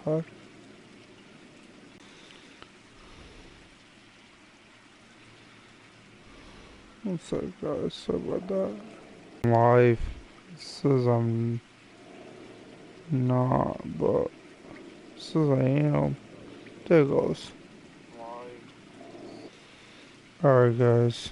fuck? What's up, guys? Sorry about that. Life says I'm not, but says I am. There it goes. Alright, guys.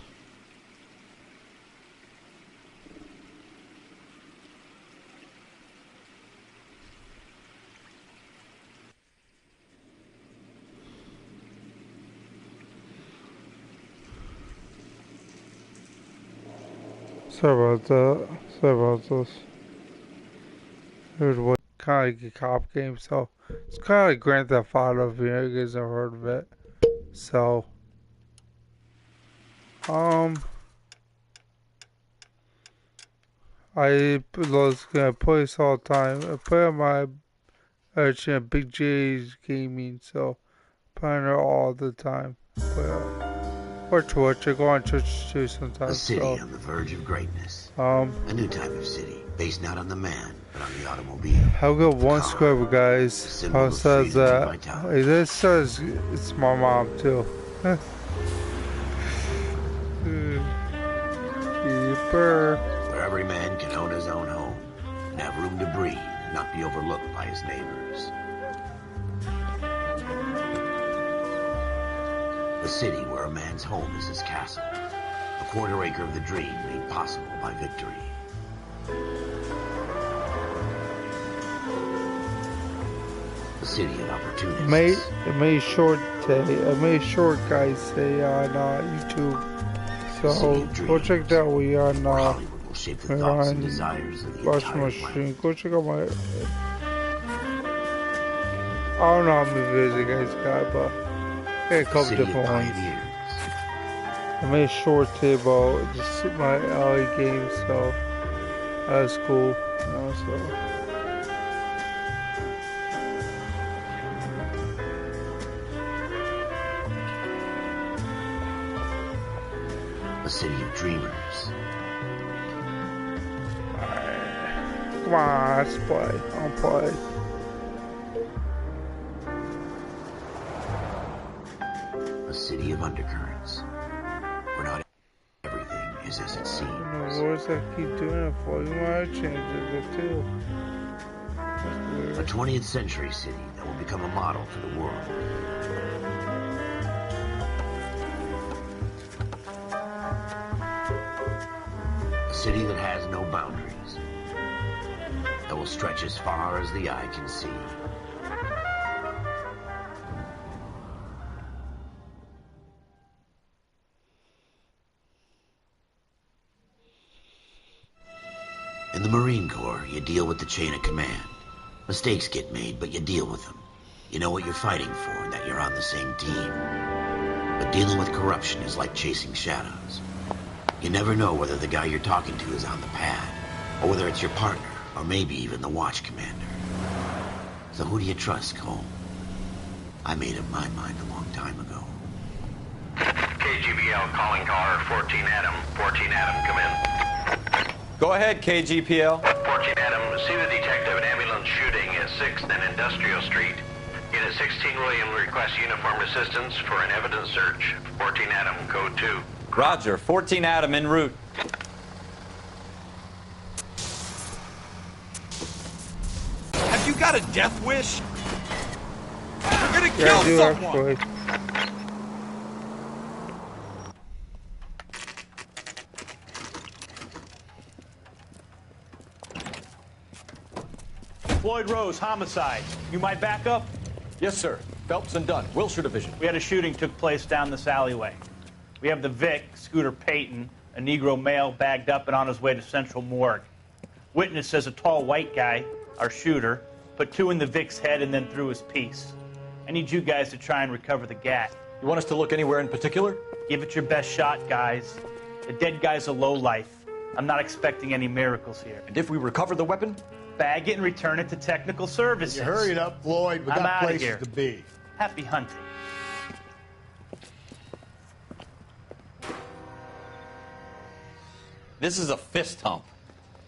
Sorry about that. Sorry about this. Here's what kind of like a cop game, so it's kind of like Grand Theft Auto if you guys have heard of it. So, I was gonna play this all the time. I play on my channel, Big J's Gaming, so playing it all the time. Or Twitch. I go on Twitch too sometimes. A city on the verge of greatness. A new type of city, based not on the man, but on the automobile. I'll go one subscriber, guys. How says that? Hey, this says it's my mom too. Keeper. Where every man can own his own home and have room to breathe and not be overlooked by his neighbors. A city where a man's home is his castle. A quarter acre of the dream made possible by victory. A city of opportunities. I made short guys say on YouTube. So go check that. We on Hollywood will shape the thoughts and desires of the entire planet. Go check out my. I don't know how many videos you guys got, but I got a couple different ones. I made a short table, just my LA games, so that's cool. You know, so. A city of dreamers. Alright. Come on, let's play. I'll play. A city of undercurrents. Where not everything is as it seems. What does that keep doing it for? You might change it too. A 20th century city that will become a model for the world. A city that has no boundaries. That will stretch as far as the eye can see. In the Marine Corps, you deal with the chain of command. Mistakes get made, but you deal with them. You know what you're fighting for and that you're on the same team. But dealing with corruption is like chasing shadows. You never know whether the guy you're talking to is on the pad, or whether it's your partner, or maybe even the watch commander. So who do you trust, Cole? I made up my mind a long time ago. KGBL calling car 14 Adam. 14 Adam, come in. Go ahead, KGPL. 14 Adam, see the detective an ambulance shooting at 6th and Industrial Street. Unit 16 William requests uniformed assistance for an evidence search. 14 Adam, code 2. Roger, 14 Adam en route. Have you got a death wish? You're gonna kill someone! Actually. Floyd Rose, homicide. You might back up? Yes, sir. Phelps and Dunn, Wilshire Division. We had a shooting took place down this alleyway. We have the Vic, Scooter Payton, a Negro male bagged up and on his way to Central Morgue. Witness says a tall white guy, our shooter, put 2 in the Vic's head and then threw his piece. I need you guys to try and recover the gat. You want us to look anywhere in particular? Give it your best shot, guys. The dead guy's a lowlife. I'm not expecting any miracles here. And if we recover the weapon? Bag it and return it to technical services. You hurry it up, Floyd. We I'm got outta places here. to be. Happy hunting. This is a fist hump.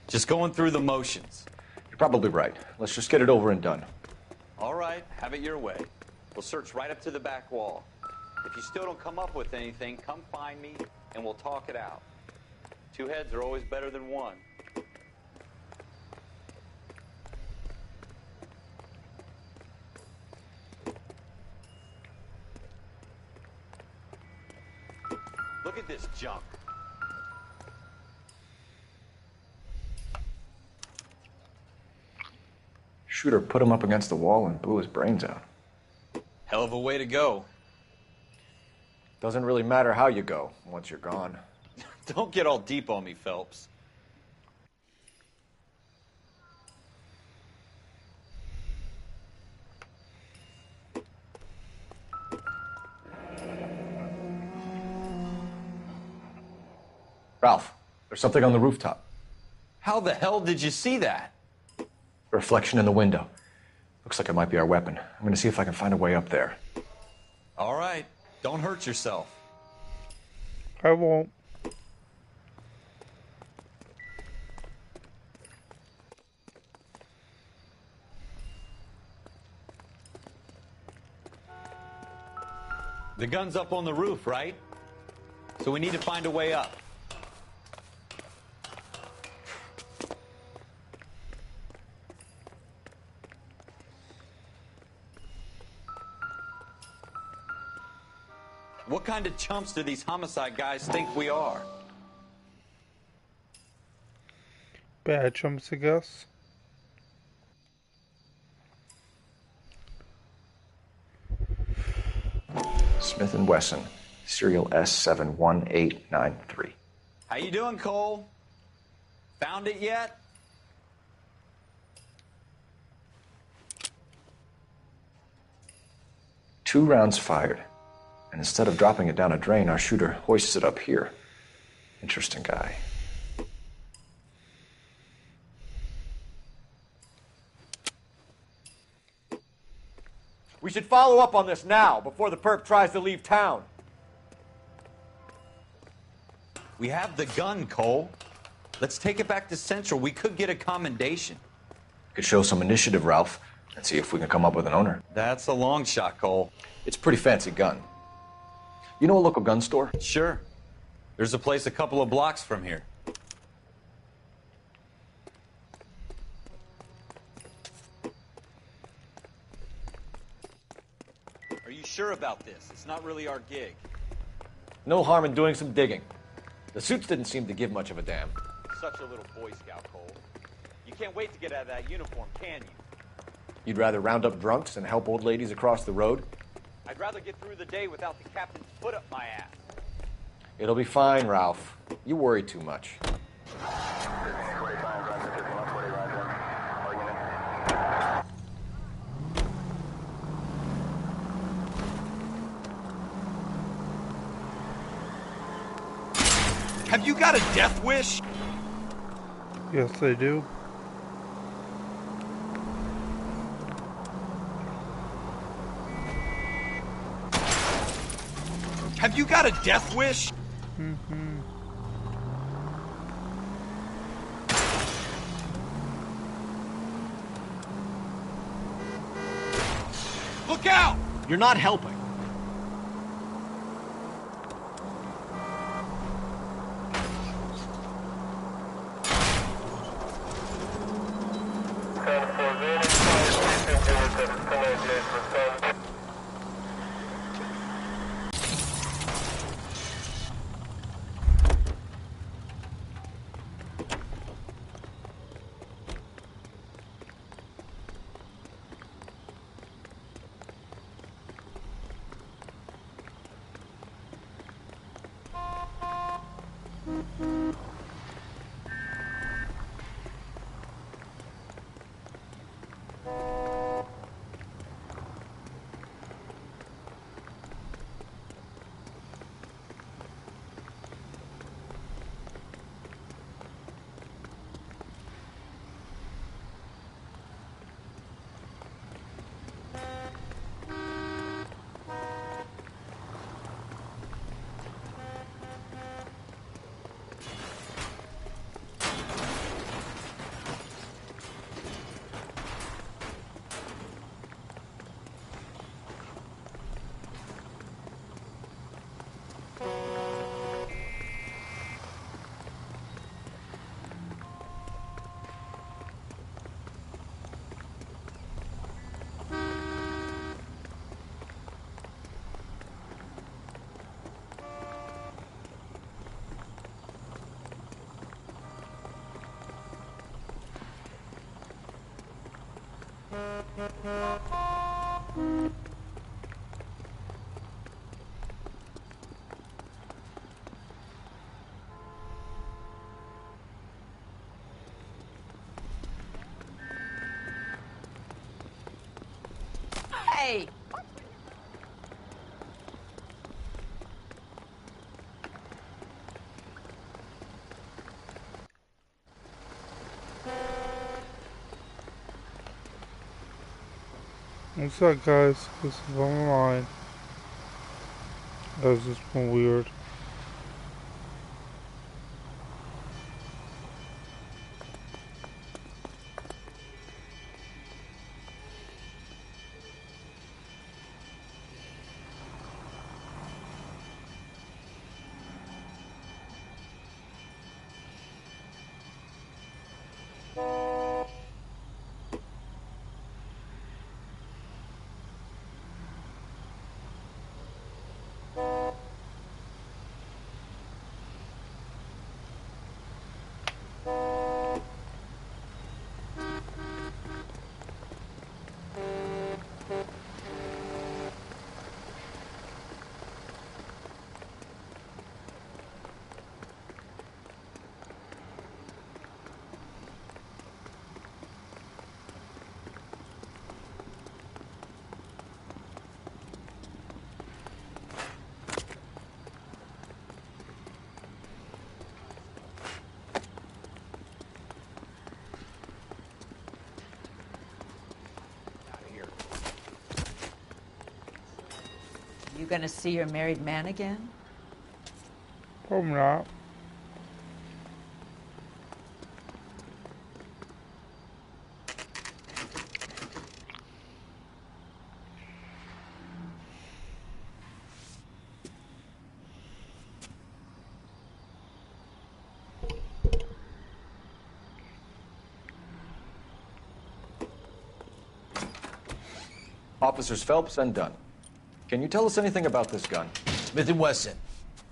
Just going through the motions. You're probably right. Let's just get it over and done. All right. right, have it your way. We'll search right up to the back wall. If you still don't come up with anything, come find me and we'll talk it out. Two heads are always better than one. Look at this junk. Shooter put him up against the wall and blew his brains out. Hell of a way to go. Doesn't really matter how you go once you're gone. Don't get all deep on me, Phelps. Ralph, there's something on the rooftop. How the hell did you see that? Reflection in the window. Looks like it might be our weapon. I'm gonna see if I can find a way up there. All right, don't hurt yourself. I won't. The gun's up on the roof, right? So we need to find a way up. What kind of chumps do these homicide guys think we are? Bad chumps, I guess. Smith & Wesson, serial S71893. How you doing, Cole? Found it yet? Two rounds fired. And instead of dropping it down a drain, our shooter hoists it up here. Interesting guy. We should follow up on this now, before the perp tries to leave town. We have the gun, Cole. Let's take it back to Central. We could get a commendation. Could show some initiative, Ralph, and see if we can come up with an owner. That's a long shot, Cole. It's a pretty fancy gun. You know a local gun store? Sure. There's a place a couple of blocks from here. Are you sure about this? It's not really our gig. No harm in doing some digging. The suits didn't seem to give much of a damn. Such a little Boy Scout, Cole. You can't wait to get out of that uniform, can you? You'd rather round up drunks and help old ladies across the road? I'd rather get through the day without the captain's foot up my ass. It'll be fine, Ralph. You worry too much. Have you got a death wish? Yes, I do. Have you got a death wish? Look out! You're not helping. Hey! What's up, guys? This is online. That was just one weird. You gonna see your married man again? Hope not. Officers Phelps and Dunn. Can you tell us anything about this gun? Smith & Wesson,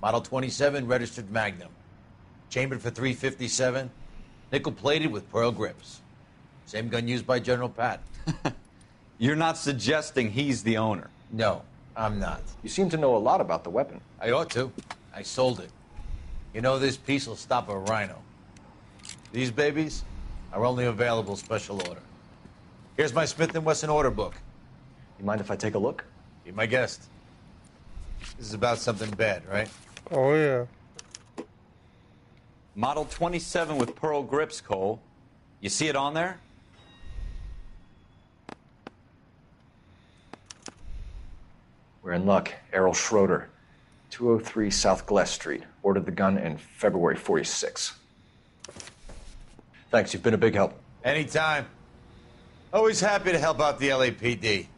Model 27, registered Magnum. Chambered for .357, nickel-plated with pearl grips. Same gun used by General Patton. You're not suggesting he's the owner? No, I'm not. You seem to know a lot about the weapon. I ought to. I sold it. You know, this piece will stop a rhino. These babies are only available special order. Here's my Smith & Wesson order book. You mind if I take a look? Be my guest. This is about something bad, right? Oh, yeah. Model 27 with pearl grips, Cole. You see it on there? We're in luck. Errol Schroeder, 203 South Glass Street. Ordered the gun in February '46. Thanks, you've been a big help. Anytime. Always happy to help out the LAPD.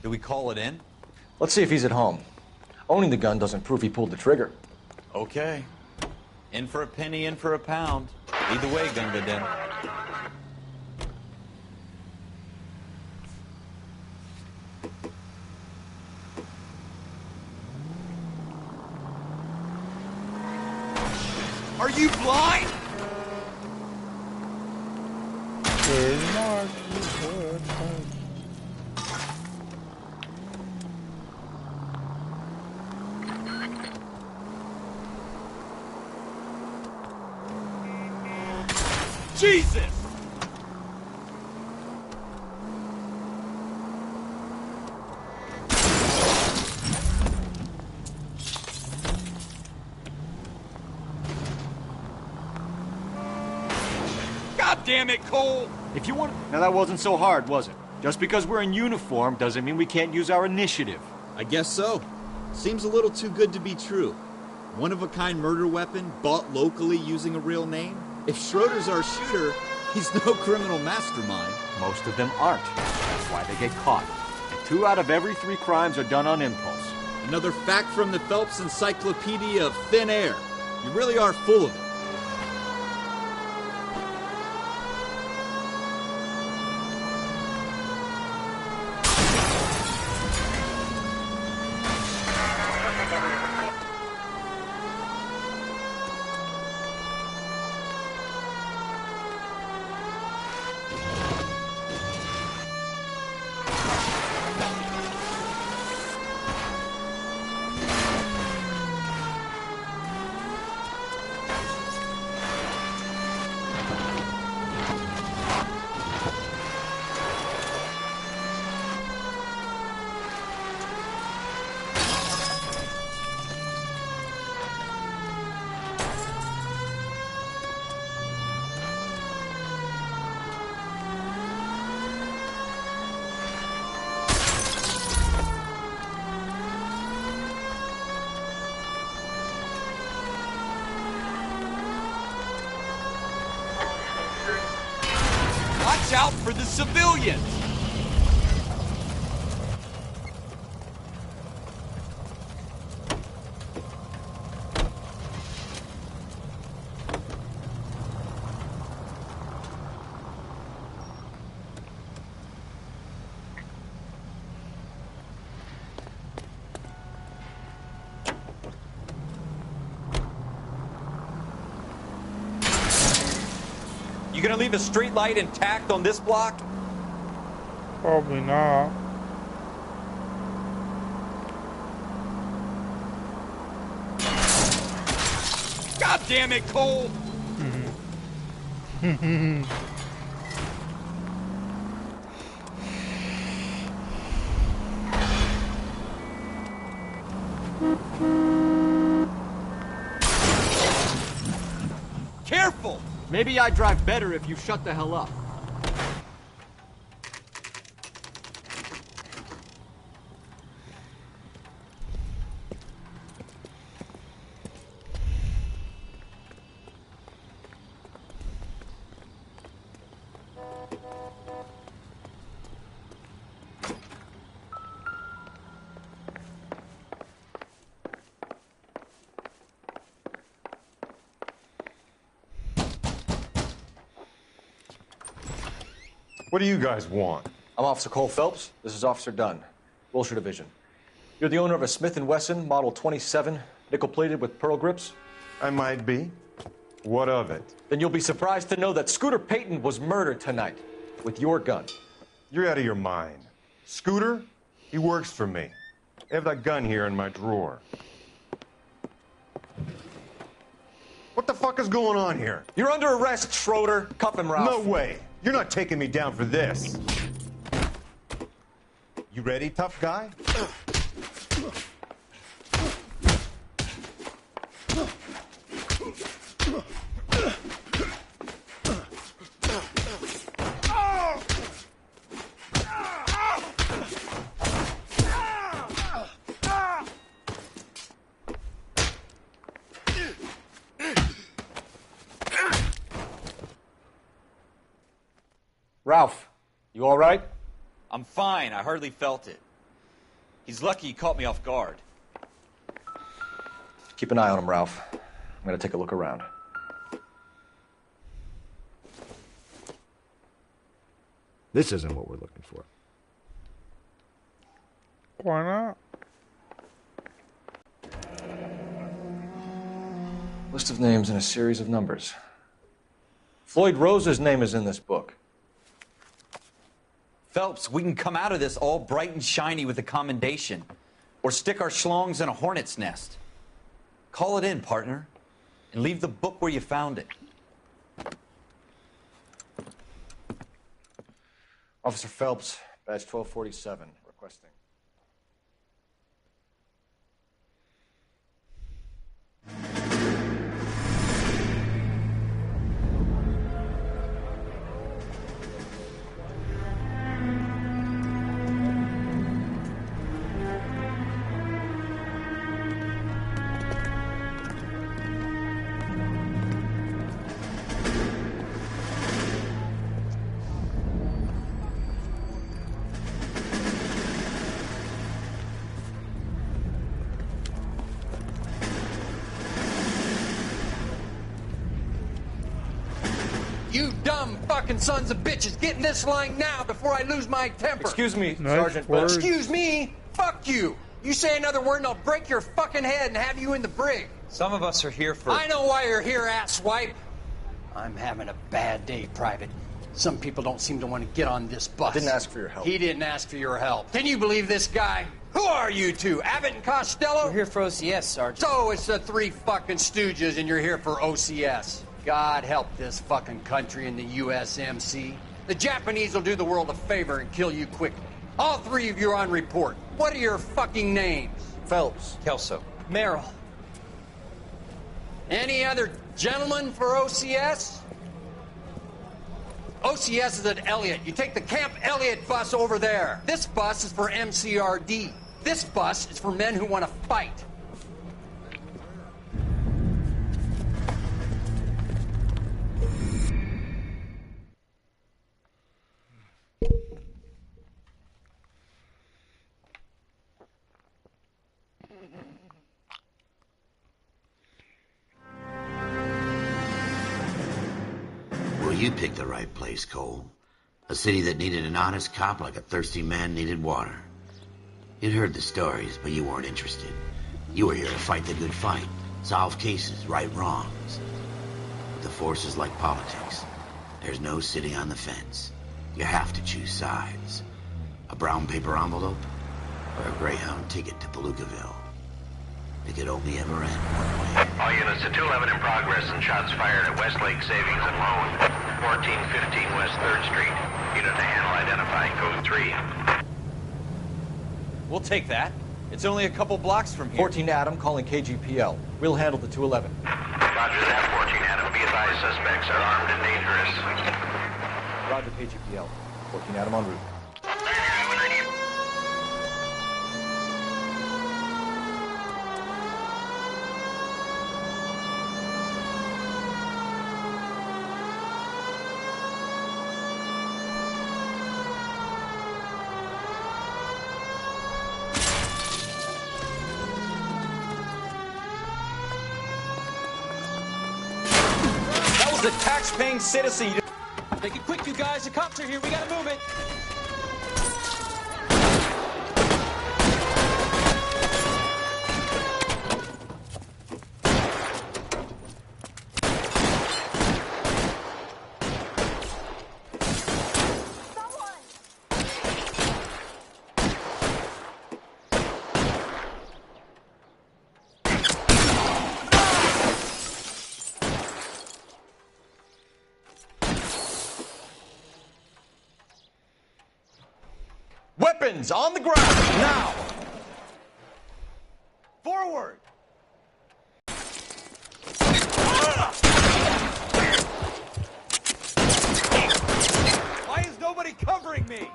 Do we call it in? Let's see if he's at home. Owning the gun doesn't prove he pulled the trigger. Okay. In for a penny, in for a pound. Either way, gonna go down. Are you blind? Very much. Jesus! God damn it, Cole! If you want... Now that wasn't so hard, was it? Just because we're in uniform doesn't mean we can't use our initiative. I guess so. Seems a little too good to be true. One-of-a-kind murder weapon bought locally using a real name? If Schroeder's our shooter, he's no criminal mastermind. Most of them aren't. That's why they get caught. And 2 out of every 3 crimes are done on impulse. Another fact from the Phelps Encyclopedia of Thin Air. You really are full of it. Watch out for the civilians! You gonna leave a street light intact on this block? Probably not. God damn it, Cole! Careful! Maybe I'd drive better if you shut the hell up. What do you guys want? I'm Officer Cole Phelps. This is Officer Dunn, Wilshire Division. You're the owner of a Smith & Wesson Model 27, nickel-plated with pearl grips? I might be. What of it? Then you'll be surprised to know that Scooter Payton was murdered tonight with your gun. You're out of your mind. Scooter? He works for me. I have that gun here in my drawer. What the fuck is going on here? You're under arrest, Schroeder. Cuff him, Ralph. No way. You're not taking me down for this. You ready, tough guy? Ralph, you all right? I'm fine. I hardly felt it. He's lucky he caught me off guard. Keep an eye on him, Ralph. I'm gonna take a look around. This isn't what we're looking for. Why not? List of names and a series of numbers. Floyd Rose's name is in this book. Phelps, we can come out of this all bright and shiny with a commendation. Or stick our schlongs in a hornet's nest. Call it in, partner. And leave the book where you found it. Officer Phelps, badge 1247, requesting. You dumb fucking sons of bitches, get in this line now before I lose my temper. Excuse me, Nice Sergeant. word. Excuse me? Fuck you. You say another word and I'll break your fucking head and have you in the brig. Some of us are here for... I know why you're here, asswipe. I'm having a bad day, Private. Some people don't seem to want to get on this bus. Didn't ask for your help. He didn't ask for your help. Can you believe this guy? Who are you two? Abbott and Costello? We're here for OCS, Sergeant. So it's the three fucking stooges and you're here for OCS. God help this fucking country and the USMC. The Japanese will do the world a favor and kill you quickly. All three of you are on report. What are your fucking names? Phelps. Kelso. Merrill. Any other gentlemen for OCS? OCS is at Elliott. You take the Camp Elliott bus over there. This bus is for MCRD. This bus is for men who want to fight. you picked the right place, Cole. A city that needed an honest cop like a thirsty man needed water. You'd heard the stories, but you weren't interested. You were here to fight the good fight, solve cases, right wrongs. But the force is like politics. There's no sitting on the fence. You have to choose sides. A brown paper envelope or a Greyhound ticket to Palookaville. It could only ever end one way. All units to 211 in progress and shots fired at Westlake Savings and Loan, 1415 West 3rd Street. Unit to handle identifying code 3. We'll take that. It's only a couple blocks from here. 14 Adam calling KGPL. We'll handle the 211. Roger that, 14 Adam. Be advised, suspects are armed and dangerous. Roger KGPL. 14 Adam en route. A tax-paying citizen. Make it quick, you guys. The cops are here. We gotta move it. Weapons on the ground, now! Forward! Why is nobody covering me?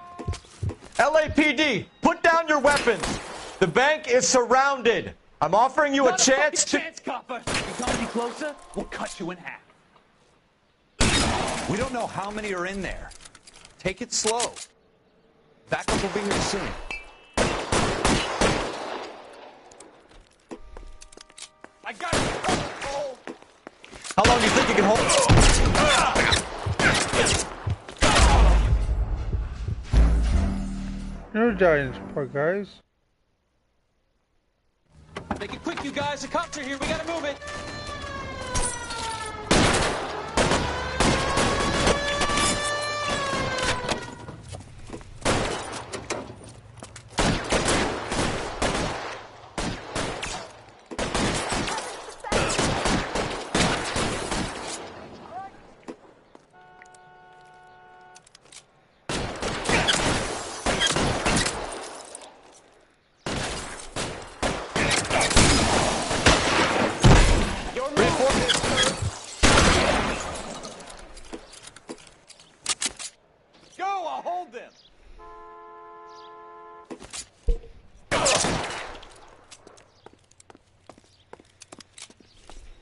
LAPD, put down your weapons! The bank is surrounded! I'm offering you a chance to... chance, copper! You come any closer, we'll cut you in half. We don't know how many are in there. Take it slow. Backup will be here soon. I got you. How long do you think you can hold? No giants, poor guys. Make it quick, you guys. The cops are here. We gotta move it.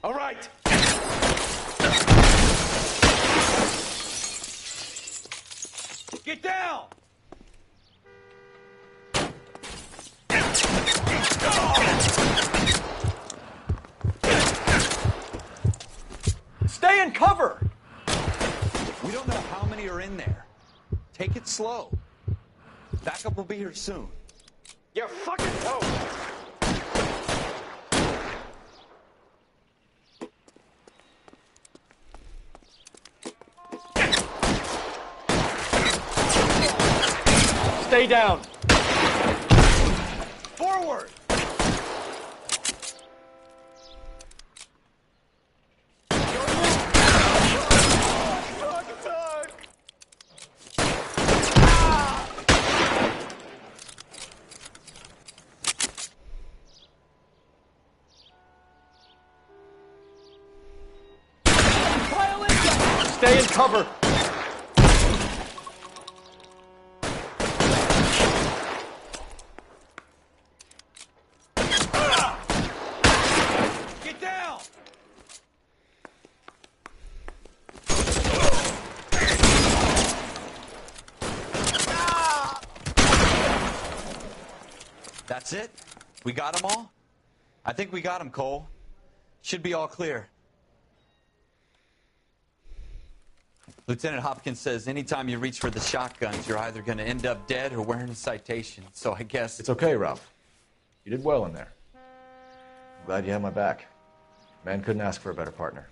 All right. Get down! Stay in cover! We don't know how many are in there. Take it slow. Backup will be here soon. You fucking toad! Stay down. Forward. Stay in cover. That's it? We got them all? I think we got them, Cole. Should be all clear. Lieutenant Hopkins says anytime you reach for the shotguns, you're either going to end up dead or wearing a citation. So I guess... It's okay, Ralph. You did well in there. I'm glad you had my back. Man couldn't ask for a better partner.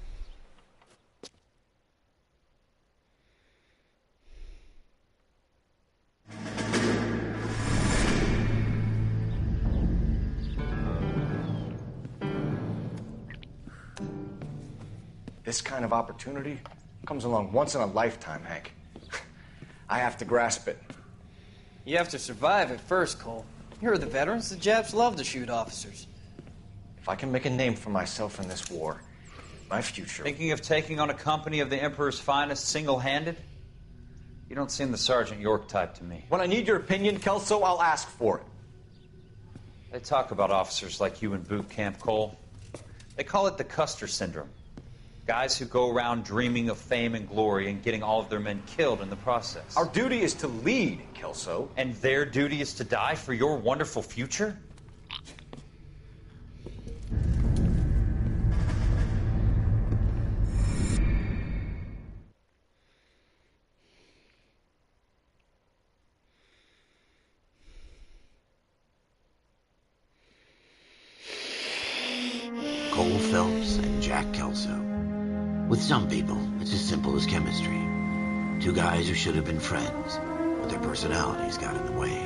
This kind of opportunity comes along once in a lifetime, Hank. I have to grasp it. You have to survive it first, Cole. You're the veterans. The Japs love to shoot officers. If I can make a name for myself in this war, my future... Thinking of taking on a company of the Emperor's finest single-handed? You don't seem the Sergeant York type to me. When I need your opinion, Kelso, I'll ask for it. They talk about officers like you in boot camp, Cole. They call it the Custer syndrome. Guys who go around dreaming of fame and glory and getting all of their men killed in the process. Our duty is to lead, Kelso. And their duty is to die for your wonderful future? Cole Phelps and Jack Kelso. With some people, it's as simple as chemistry. Two guys who should have been friends, but their personalities got in the way.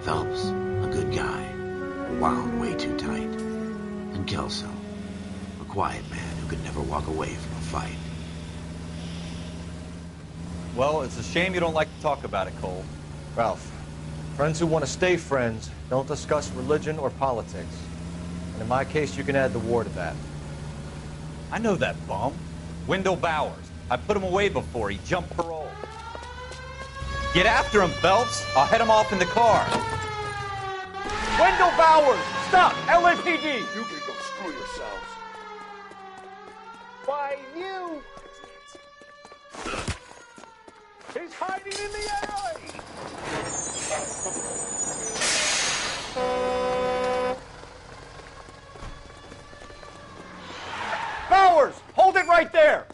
Phelps, a good guy, wound way too tight. And Kelso, a quiet man who could never walk away from a fight. Well, it's a shame you don't like to talk about it, Cole. Ralph, friends who want to stay friends don't discuss religion or politics. And in my case, you can add the war to that. I know that bum. Wendell Bowers. I put him away before. He jumped parole. Get after him, Phelps. I'll head him off in the car. Wendell Bowers! Stop! LAPD! You can go screw yourselves. Why, you! He's hiding in the alley! Bowers! Hold it right there!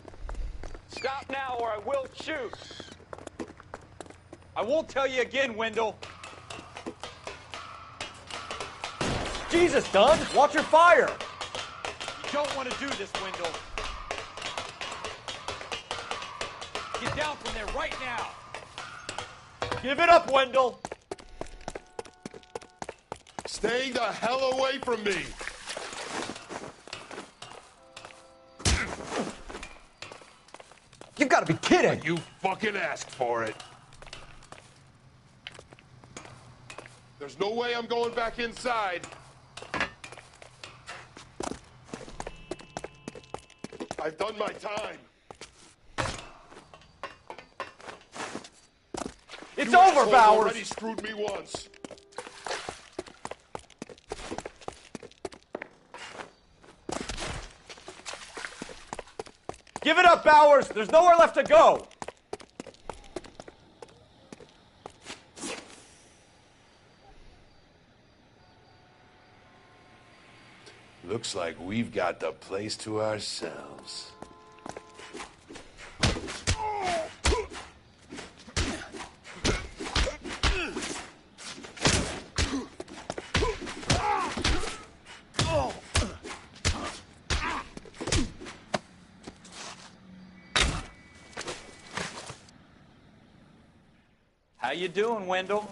Stop now or I will shoot. I won't tell you again, Wendell. Jesus, Dunn! Watch your fire! You don't want to do this, Wendell. Get down from there right now. Give it up, Wendell! Stay the hell away from me! You've got to be kidding! You fucking asked for it. There's no way I'm going back inside. I've done my time. It's you over, Bowers! Already screwed me once. Give it up, Bowers! There's nowhere left to go! Looks like we've got the place to ourselves. How you doing, Wendell?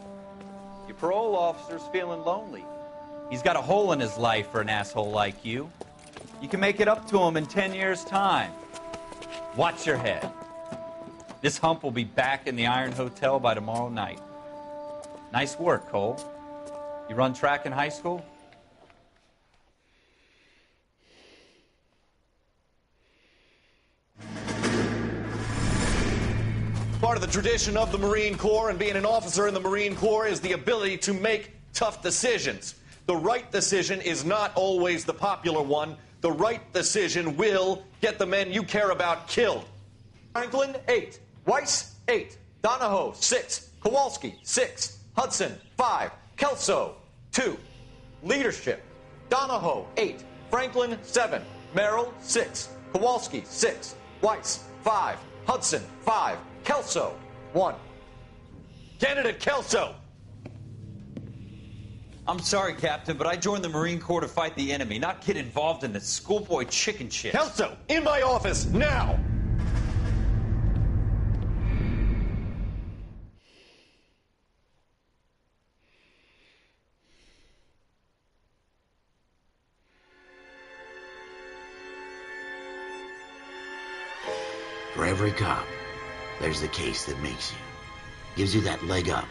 Your parole officer's feeling lonely. He's got a hole in his life for an asshole like you. You can make it up to him in 10 years' time. Watch your head. This hump will be back in the Iron Hotel by tomorrow night. Nice work, Cole. You run track in high school? Part of the tradition of the Marine Corps and being an officer in the Marine Corps is the ability to make tough decisions. The right decision is not always the popular one. The right decision will get the men you care about killed. Franklin, 8. Weiss, 8. Donahoe, 6. Kowalski, 6. Hudson, 5. Kelso, 2. Leadership. Donahoe, 8. Franklin, 7. Merrill, 6. Kowalski, 6. Weiss, 5. Hudson, 5. Kelso, 1. Candidate Kelso! I'm sorry, Captain, but I joined the Marine Corps to fight the enemy, not get involved in this schoolboy chicken shit. Kelso, in my office, now! For every cop, there's the case that makes you. Gives you that leg up.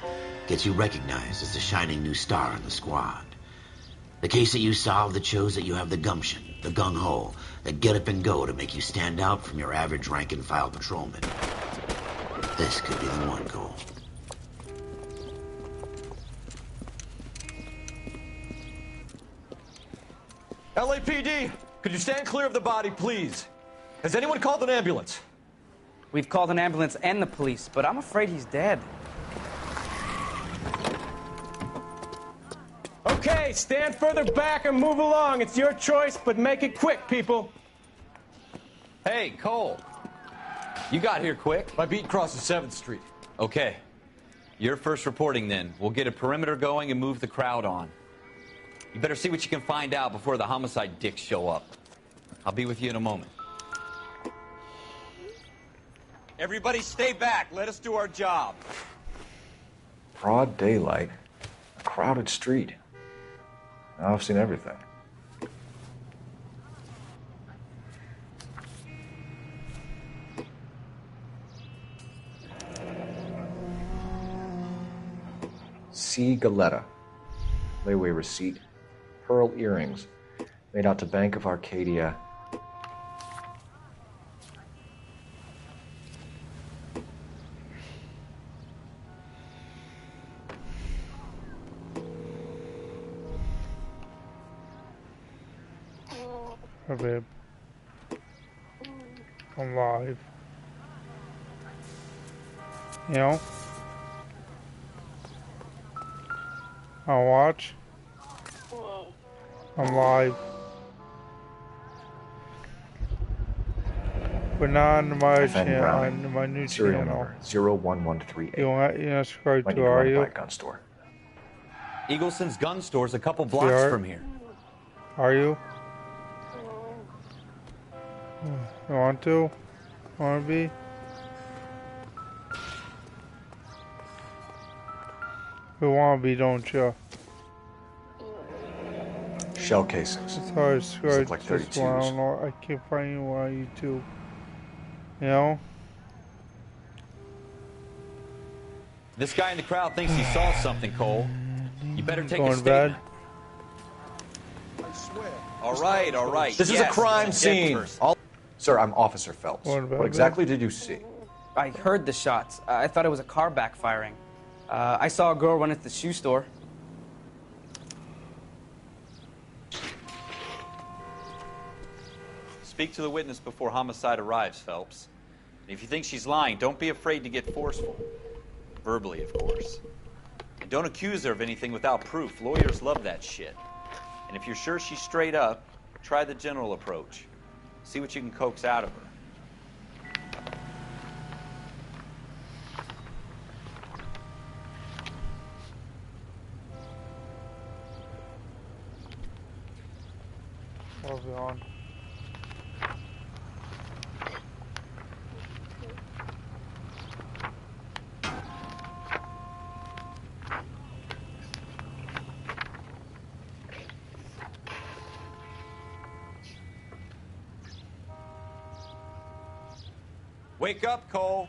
Gets you recognized as the shining new star in the squad. The case that you solve that shows that you have the gumption, the gung-ho, that get up and go to make you stand out from your average rank-and-file patrolman. This could be the one, Cole. LAPD, could you stand clear of the body, please? Has anyone called an ambulance? We've called an ambulance and the police, but I'm afraid he's dead. Okay, stand further back and move along. It's your choice, but make it quick, people. Hey, Cole. You got here quick. My beat crosses 7th Street. Okay. You're first reporting then. We'll get a perimeter going and move the crowd on. You better see what you can find out before the homicide dicks show up. I'll be with you in a moment. Everybody stay back. Let us do our job. Broad daylight, a crowded street. Now I've seen everything. C. Galetta. Layaway receipt. Pearl earrings. Made out to Bank of Arcadia. Hi, babe. I'm live. You know? I'll watch. I'm live. But not on my channel, on my new Serial channel. number 01138. You want to subscribe Might to, need are run it you? by a gun store. Eagleson's gun store's a couple blocks are? from here. Are you? You want to? Want to be? You want to be, don't you? Shell casings. It's hard to These subscribe look like to this one. I 32s. don't know. I can't find you on YouTube. You know? This guy in the crowd thinks he saw something, Cole. You better take a Going to statement. bed? All right, all right. This is a crime scene. Sir, I'm Officer Phelps. What about What exactly did you see? I heard the shots. I thought it was a car backfiring. I saw a girl run into the shoe store. Speak to the witness before homicide arrives, Phelps. And if you think she's lying, don't be afraid to get forceful. Verbally, of course. And don't accuse her of anything without proof. Lawyers love that shit. And if you're sure she's straight up, try the general approach. See what you can coax out of her. I'll be on. Wake up, Cole.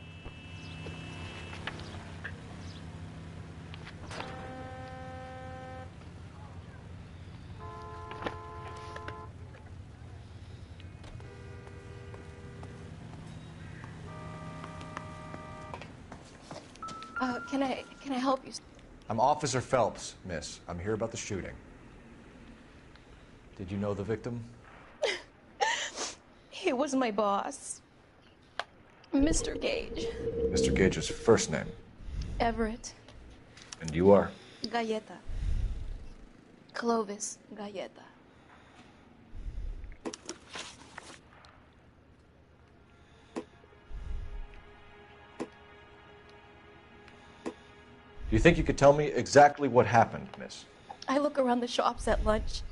Can I help you? I'm Officer Phelps, miss. I'm here about the shooting. Did you know the victim? He was my boss, Mr. Gage. Mr. Gage's first name. Everett. And you are? Galleta. Clovis Galleta. Do you think you could tell me exactly what happened, miss? I look around the shops at lunch.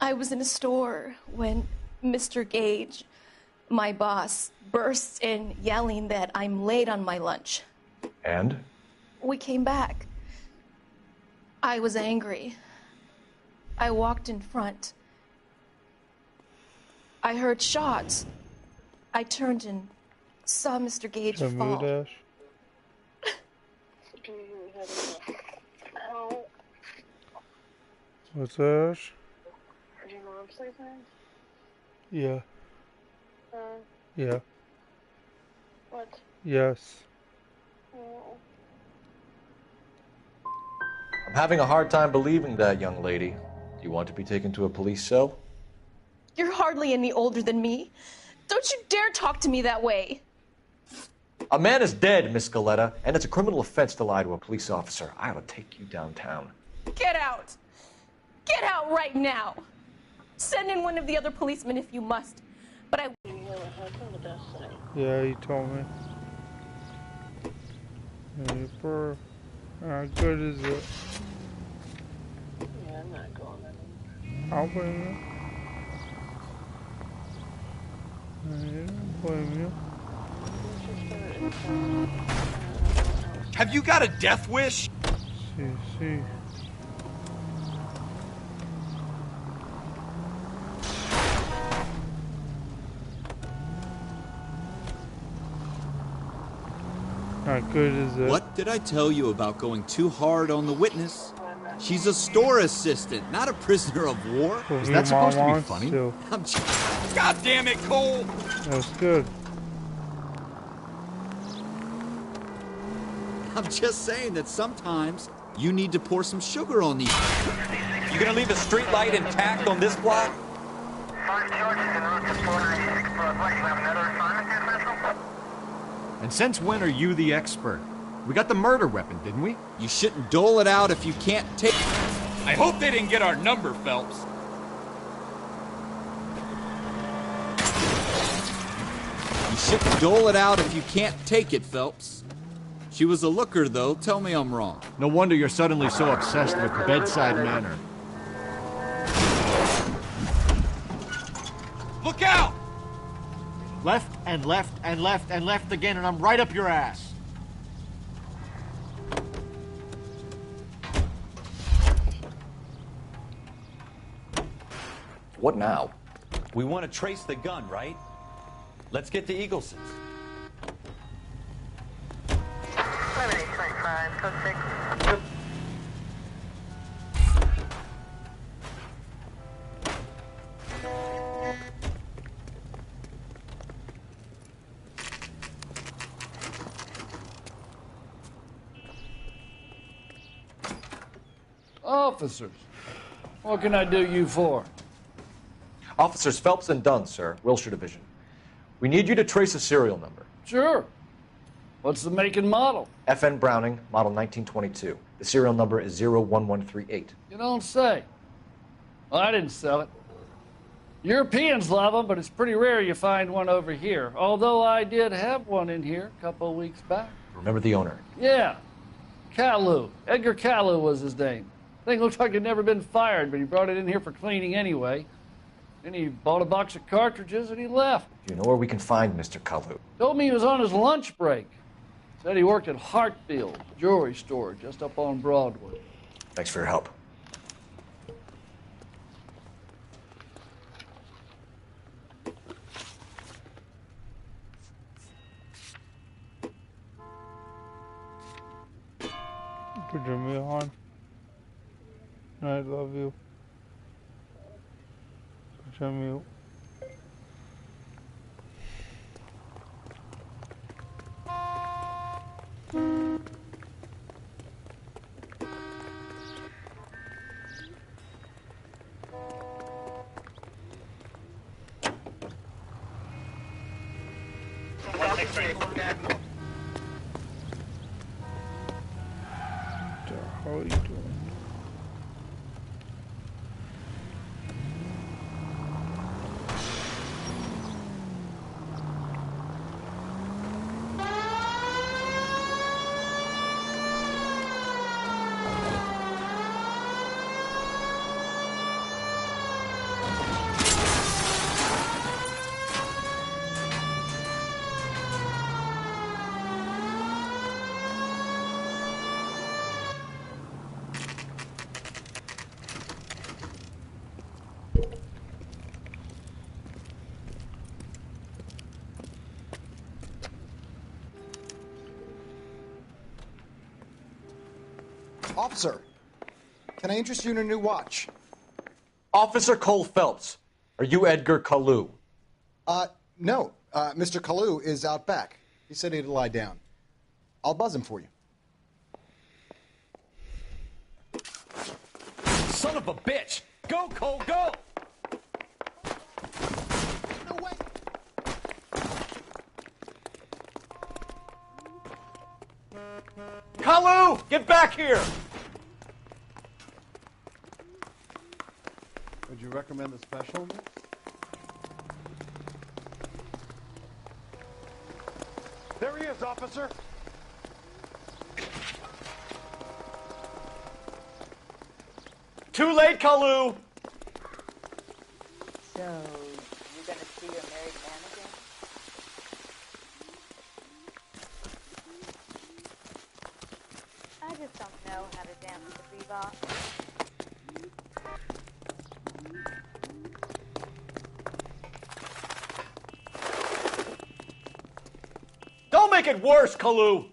I was in a store when Mr. Gage, my boss, bursts in yelling that I'm late on my lunch. And? We came back. I was angry. I walked in front. I heard shots. I turned and saw Mr. Gage fall. Dash. What's that? Do you know what I'm sleeping? Yeah. Yeah. What? Yes. Oh. I'm having a hard time believing that, young lady. Do you want to be taken to a police cell? You're hardly any older than me. Don't you dare talk to me that way. A man is dead, Miss Scaletta, and it's a criminal offense to lie to a police officer. I ought to take you downtown. Get out. Get out right now. Send in one of the other policemen if you must. But I... Yeah, he told me. Paper. How good is it? Yeah, I'm not going anywhere. I'll blame you. I don't blame you. Have you got a death wish? See. How good is it? What did I tell you about going too hard on the witness? She's a store assistant, not a prisoner of war. Well, Is that supposed to be wants funny? to. God damn it, Cole! That's good. I'm just saying that sometimes you need to pour some sugar on these. You gonna leave a street light intact on this block? And since when are you the expert? We got the murder weapon, didn't we? You shouldn't dole it out if you can't take... I hope they didn't get our number, Phelps. You shouldn't dole it out if you can't take it, Phelps. She was a looker, though. Tell me I'm wrong. No wonder you're suddenly so obsessed with bedside manner. Look out! Left and left and left and left again, and I'm right up your ass. What now? We want to trace the gun, right? Let's get to Eagleson's. 7825, code 6. Officers, what can I do you for? Officers Phelps and Dunn, sir, Wilshire Division. We need you to trace a serial number. Sure. What's the make and model? FN Browning, model 1922. The serial number is 01138. You don't say. Well, I didn't sell it. Europeans love them, but it's pretty rare you find one over here. Although I did have one in here a couple of weeks back. Remember the owner? Yeah. Caillou. Edgar Caillou was his name. Thing looked like it'd never been fired, but he brought it in here for cleaning anyway. Then he bought a box of cartridges and he left. Do you know where we can find Mr. Kalu? Told me he was on his lunch break. Said he worked at Hartfield jewelry store just up on Broadway. Thanks for your help. Put your meal on. I love you. Put your meal. How are you doing? Officer, can I interest you in a new watch? Officer Cole Phelps, are you Edgar Kalu? No. Mr. Kalu is out back. He said he'd lie down. I'll buzz him for you. Son of a bitch! Go, Cole, go! No way! Kalu, get back here! Would you recommend the special mix? There he is, officer. Too late, Kalu! So, you're gonna see your married man again? I just don't know how to dance the bebop. Don't make it worse, Kalu!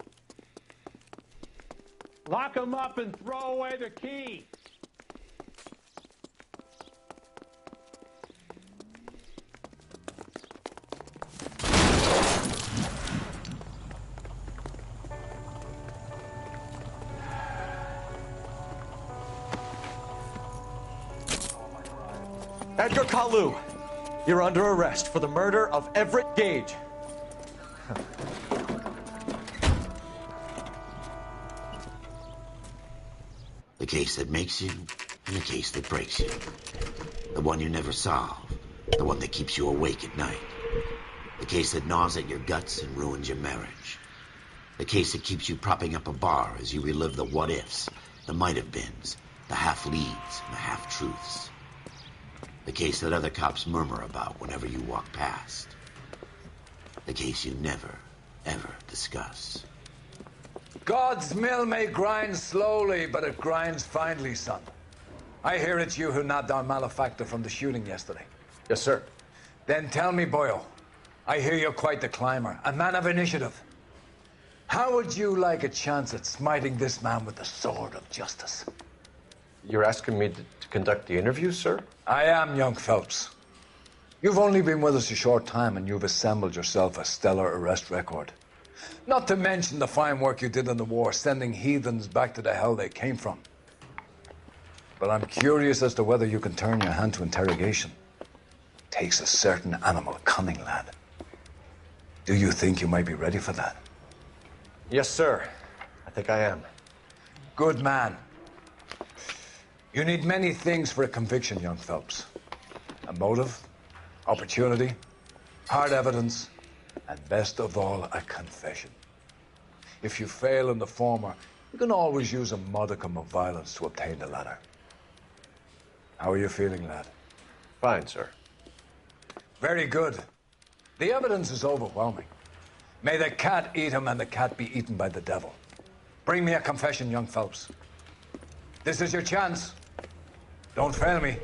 Lock him up and throw away the key. Edgar Kalu, you're under arrest for the murder of Everett Gage. The case that makes you, and the case that breaks you. The one you never solve. The one that keeps you awake at night. The case that gnaws at your guts and ruins your marriage. The case that keeps you propping up a bar as you relive the what-ifs, the might-have-beens, the half-leads, and the half-truths. The case that other cops murmur about whenever you walk past. The case you never, ever discuss. God's mill may grind slowly, but it grinds finely, son. I hear it's you who nabbed our malefactor from the shooting yesterday. Yes, sir. Then tell me, Boyle, I hear you're quite the climber, a man of initiative. How would you like a chance at smiting this man with the sword of justice? You're asking me to conduct the interview, sir? I am, young Phelps. You've only been with us a short time, and you've assembled yourself a stellar arrest record. Not to mention the fine work you did in the war, sending heathens back to the hell they came from. But I'm curious as to whether you can turn your hand to interrogation. Takes a certain animal cunning, lad. Do you think you might be ready for that? Yes, sir. I think I am. Good man. You need many things for a conviction, young Phelps. A motive, opportunity, hard evidence, and best of all, a confession. If you fail in the former, you can always use a modicum of violence to obtain the latter. How are you feeling, lad? Fine, sir. Very good. The evidence is overwhelming. May the cat eat him and the cat be eaten by the devil. Bring me a confession, young Phelps. This is your chance. Don't fail me.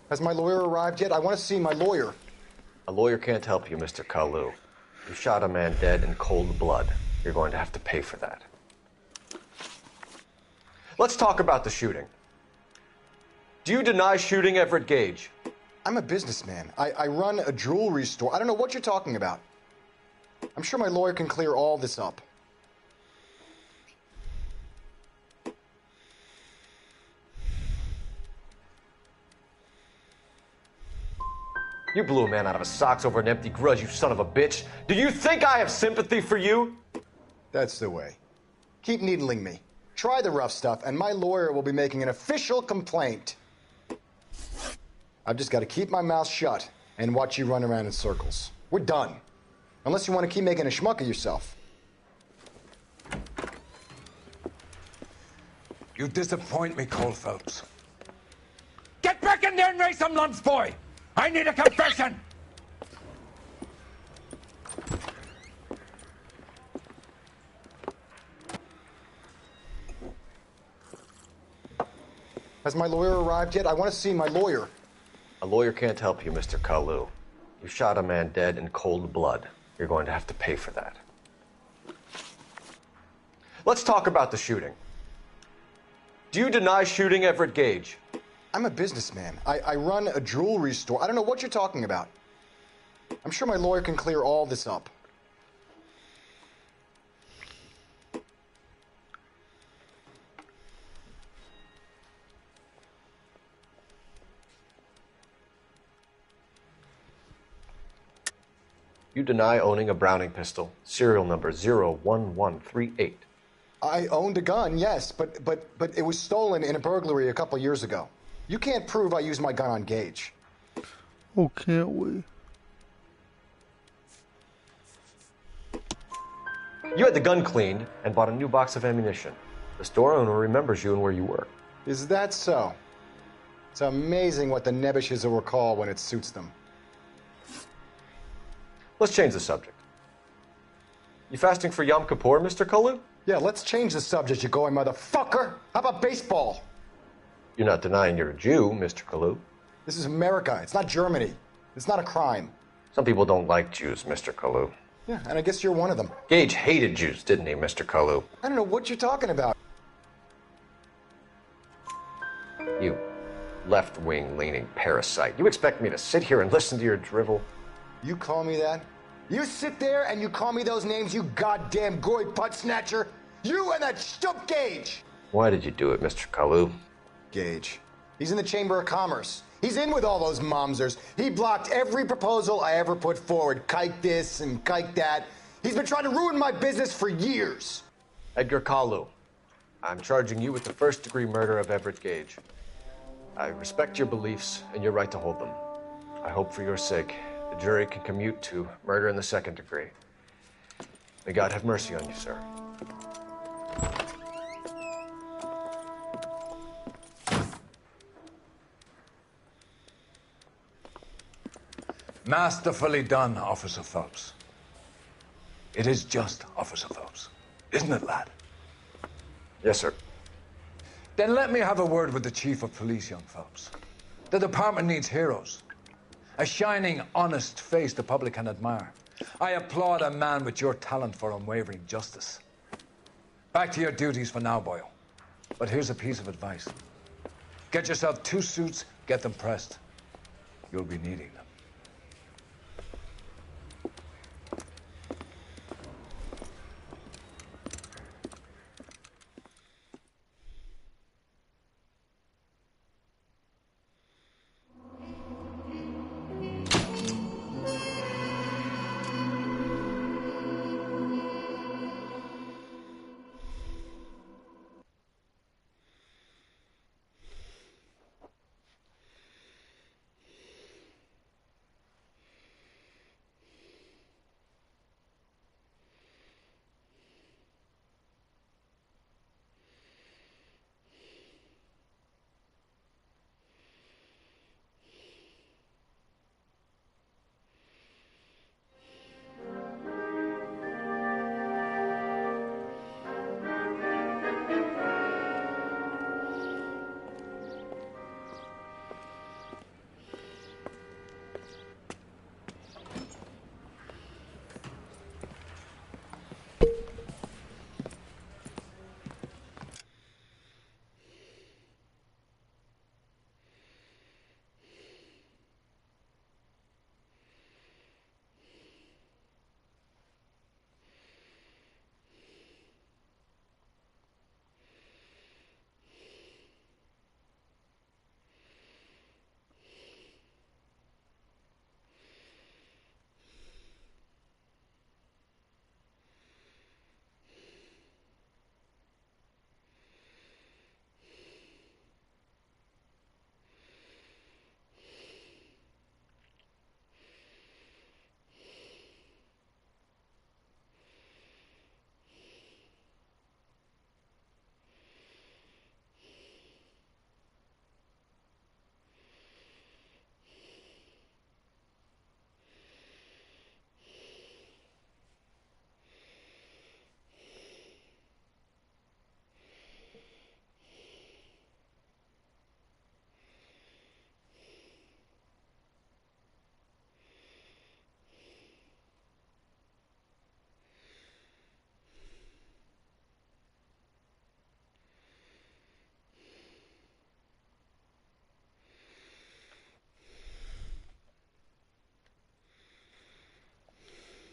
Has my lawyer arrived yet? I want to see my lawyer. A lawyer can't help you, Mr. Kalu. You shot a man dead in cold blood. You're going to have to pay for that. Let's talk about the shooting. Do you deny shooting Everett Gage? I'm a businessman. I run a jewelry store. I don't know what you're talking about. I'm sure my lawyer can clear all this up. You blew a man out of his socks over an empty grudge, you son of a bitch. Do you think I have sympathy for you? That's the way. Keep needling me. Try the rough stuff, and my lawyer will be making an official complaint. I've just got to keep my mouth shut and watch you run around in circles. We're done. Unless you want to keep making a schmuck of yourself. You disappoint me, Cole Phelps. Get back in there and raise some lumps, boy! I need a confession! Has my lawyer arrived yet? I want to see my lawyer. A lawyer can't help you, Mr. Kalu. You shot a man dead in cold blood. You're going to have to pay for that. Let's talk about the shooting. Do you deny shooting Everett Gage? I'm a businessman. I run a jewelry store. I don't know what you're talking about. I'm sure my lawyer can clear all this up. You deny owning a Browning pistol, serial number 01138. I owned a gun, yes, but it was stolen in a burglary a couple years ago. You can't prove I used my gun on Gage. Oh, can't we? You had the gun cleaned and bought a new box of ammunition. The store owner remembers you and where you were. Is that so? It's amazing what the Nebishes will recall when it suits them. Let's change the subject. You fasting for Yom Kippur, Mr. Kalu? Yeah, let's change the subject, you going motherfucker. How about baseball? You're not denying you're a Jew, Mr. Kalu. This is America. It's not Germany. It's not a crime. Some people don't like Jews, Mr. Kalu. Yeah, and I guess you're one of them. Gage hated Jews, didn't he, Mr. Kalu? I don't know what you're talking about. You left-wing leaning parasite. You expect me to sit here and listen to your drivel? You call me that? You sit there and you call me those names, you goddamn goy putt snatcher? You and that stump Gage! Why did you do it, Mr. Kalu? Gage. He's in the Chamber of Commerce. He's in with all those momsers. He blocked every proposal I ever put forward. Kike this and kike that. He's been trying to ruin my business for years. Edgar Kalu, I'm charging you with the first-degree murder of Everett Gage. I respect your beliefs and your right to hold them. I hope for your sake the jury can commute to murder in the second degree. May God have mercy on you, sir. Masterfully done, Officer Phelps. It is just Officer Phelps, isn't it, lad? Yes, sir. Then let me have a word with the Chief of Police, young Phelps. The department needs heroes. A shining, honest face the public can admire. I applaud a man with your talent for unwavering justice. Back to your duties for now, Boyle. But here's a piece of advice. Get yourself 2 suits, get them pressed. You'll be needing them.